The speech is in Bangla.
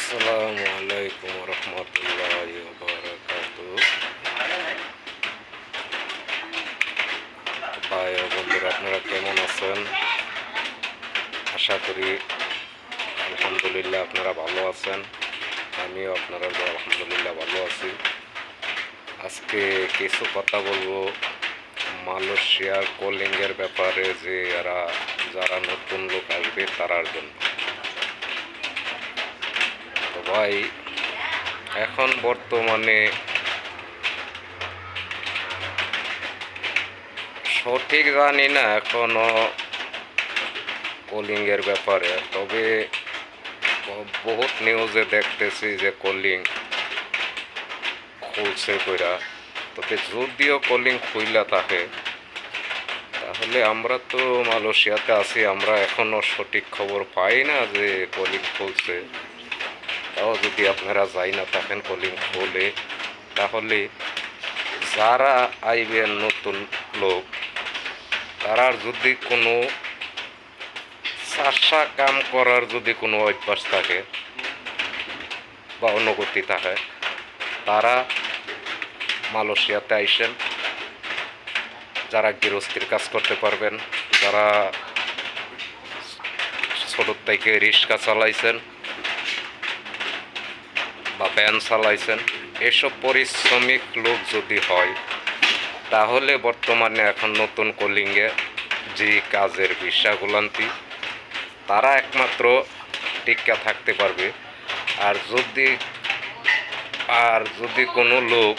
আসসালামু আলাইকুম রহমতুল্লাহি ওয়া বারাকাতুহু। ভাই ও বন্ধুরা, আপনারা কেমন আছেন? আশা করি আলহামদুলিল্লাহ আপনারা ভালো আছেন। আমিও আপনারা আলহামদুলিল্লাহ ভালো আছি। আজকে কিছু কথা বলবো মালয়েশিয়ার কলিংয়ের ব্যাপারে, যে যারা নতুন লোক আসবে তারার জন্য। তো ভাই, এখন বর্তমানে সঠিক জানি না এখনো কলিংয়ের ব্যাপারে, তবে বহুত নিউজে দেখতেছি যে কলিং খুলছে কইরা। তবে যদিও কলিং খুইলা থাকে, তাহলে আমরা তো মালয়েশিয়াতে আছি, আমরা এখনো সঠিক খবর পাই না যে কলিং খুলছে। তাও যদি আপনারা যাই না থাকেন কলিং খোলে, তাহলে যারা আইবেন নতুন লোক, তারার যদি কোনো চাষা কাম করার যদি কোনো অভ্যাস থাকে বা অনুভূতি থাকে, তারা মালয়েশিয়াতে আইসেন। যারা গৃহস্থির কাজ করতে পারবেন, যারা ছোট থেকে রিক্সা চালাইছেন বা ভ্যান চালাইছেন, এসব পরিশ্রমিক লোক যদি হয়, তাহলে বর্তমানে এখন নতুন কলিংয়ে যে কাজের ভিসাগুলান্তি, তারা একমাত্র টিকা থাকতে পারবে। আর যদি কোনো লোক